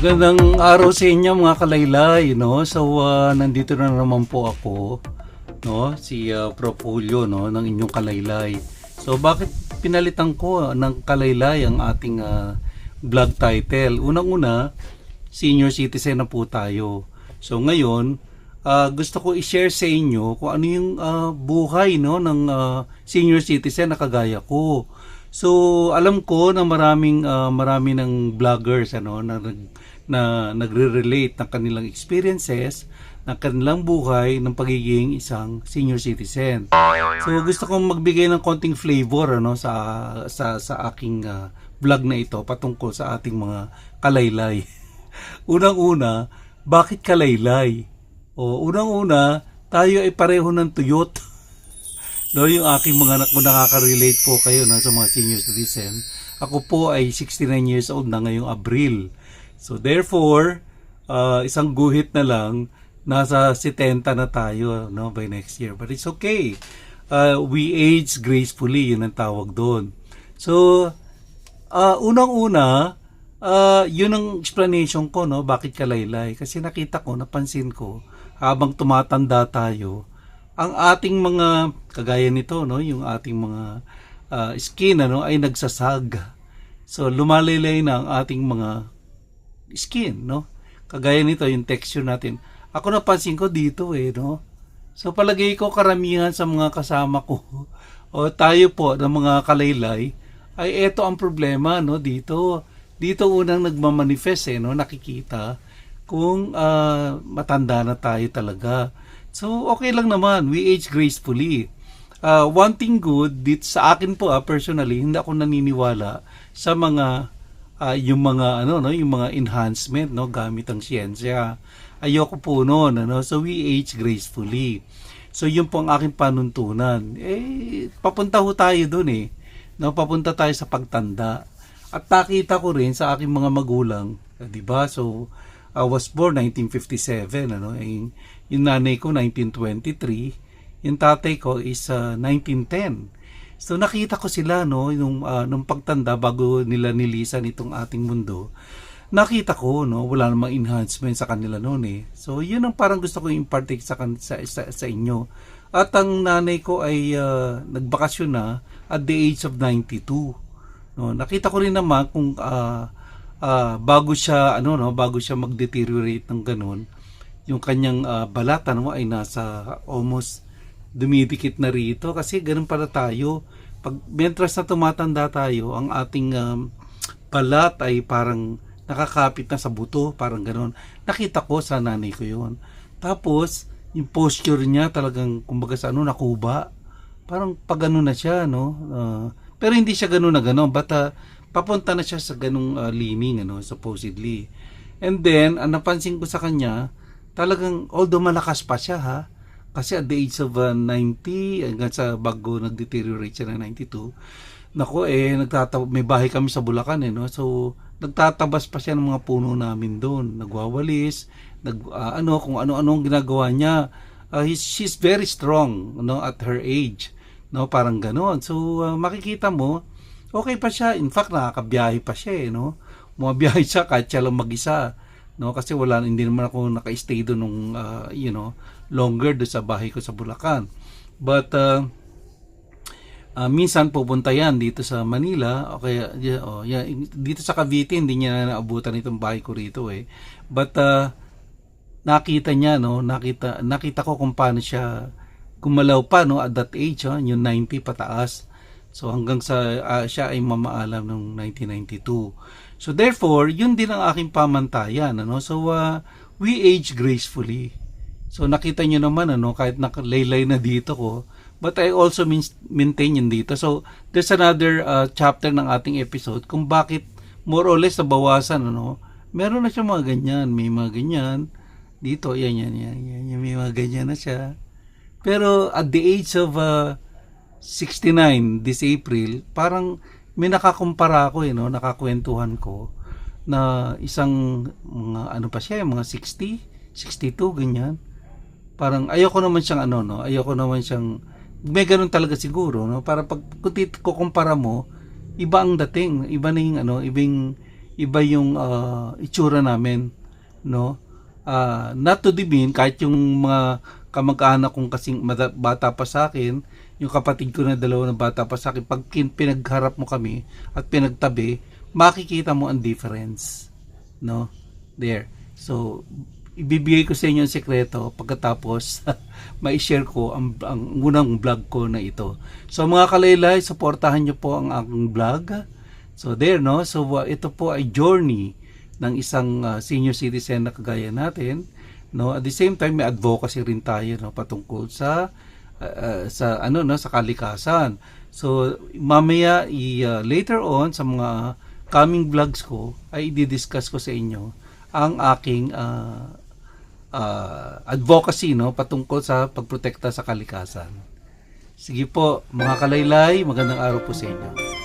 Magandang araw sa inyo mga kalaylay, no? So, nandito na naman po ako, no? Si Prof. Julio, no? Ng inyong kalaylay. So, bakit pinalitan ko ng kalaylay ang ating vlog title? Unang-una, senior citizen na po tayo. So, ngayon, gusto ko i-share sa inyo kung ano yung buhay, no? Ng senior citizen na kagaya ko. So, alam ko na marami ng vloggers na nagre-relate ng kanilang experiences, ng kanilang buhay ng pagiging isang senior citizen. So, gusto kong magbigay ng konting flavor sa aking vlog na ito patungkol sa ating mga kalaylay. Unang-una, bakit kalaylay? Unang-una, tayo ay pareho ng tuyot. No, yung aking mga kung nakaka-relate po kayo sa mga senior citizen. Ako po ay 69 years old na ngayong Abril. So therefore, isang guhit na lang, nasa 70 na tayo by next year. But it's okay. We age gracefully, yun ang tawag doon. So, unang-una, yun ang explanation ko, bakit kalaylay. Kasi napansin ko, habang tumatanda tayo, ang ating mga kagaya nito yung ating mga skin ay nagsasag. So lumalaylay na ang ating mga skin kagaya nito yung texture natin. Ako napansin ko dito So palagay ko karamihan sa mga kasama ko o tayo po ng mga kalaylay ay ito ang problema dito unang nagmamanifest nakikita kung matanda na tayo talaga. So, okay lang naman. We age gracefully. One thing good, sa akin po personally, hindi ako naniniwala sa mga, yung mga enhancement, gamit ang siyensya. Ayoko po noon, So, we age gracefully. So, yun po ang aking panuntunan. Papunta ho tayo dun Papunta tayo sa pagtanda. At nakita ko rin sa aking mga magulang, di ba? So, I was born 1957, yung nanay ko 1923, yung tatay ko is 1910. So nakita ko sila nung pagtanda bago nila nilisan itong ating mundo. Nakita ko wala namang enhancement sa kanila noon So yun ang parang gusto ko i-impart sa inyo. At ang nanay ko ay nagbakasyon na at the age of 92. Nakita ko rin naman kung bago siya mag-deteriorate ng ganun, yung kanyang balat ay nasa almost dumidikit na rito kasi ganun pala tayo. Mientras na tumatanda tayo, ang ating balat ay parang nakakapit na sa buto, parang ganun. Nakita ko sa nanay ko yun. Tapos, yung posture niya talagang kumbaga sa nakuba. Parang pag ganun na siya, pero hindi siya ganun na ganun, but papunta na siya sa ganung liming supposedly. And then ang napansin ko sa kanya, talagang although malakas pa siya kasi at the age of 90 hanggang sa bago nag-deteriorate siya ng 92. Nako may bahay kami sa Bulacan So nagtatabas pa siya ng mga puno namin doon, nagwawalis, kung ano-ano ang ginagawa niya. She's very strong at her age. Parang ganoon. So makikita mo okay pa siya. In fact, nakakabiyahe pa siya Bumabiyahe siya kahit siya lang mag-isa. Kasi hindi naman ako naka-stay doon nung, longer doon sa bahay ko sa Bulacan. But, minsan pupunta yan dito sa Manila. Okay, dito sa Cavite, hindi niya na naabutan itong bahay ko rito But, nakita niya, nakita ko kung paano siya gumalaw pa, at that age, yung 90 pataas. So hanggang sa siya ay mamaalam noong 1992. So therefore, yun din ang aking pamantayan. So we age gracefully. So nakita nyo naman kahit nakalaylay na dito ko, but I also maintain yun dito. So there's another chapter ng ating episode kung bakit more or less nabawasan. Meron na siya mga ganyan. May mga ganyan. Dito, yan. May mga ganyan na siya. Pero at the age of 69 this April, parang may nakakumpara ako nakakwentuhan ko na isang mga pa siya, mga 60, 62 ganyan. Parang ayoko naman siyang may ganun talaga siguro para pag kukumpara mo, iba ang dating, iba na yung iba yung itsura namin, no? Not to demean, kahit yung mga kamag-anak kong kasing bata pa sa akin, yung kapatid ko na dalawa na bata pa sa akin, pag pinagharap mo kami at pinagtabi, makikita mo ang difference, no? There. So, ibibigay ko sa inyo ang sekreto pagkatapos mai-share ko ang unang vlog ko na ito. So, mga kalaylay, suportahan nyo po ang aking vlog. So, there, no? So, ito po ay journey ng isang senior citizen na kagaya natin, no? At the same time may advocacy rin tayo, no, patungkol sa sa kalikasan. So mamaya later on sa mga coming vlogs ko ay i-discuss ko sa inyo ang aking advocacy, no, patungkol sa pagprotekta sa kalikasan. Sige po mga kalaylay, magandang araw po sa inyo.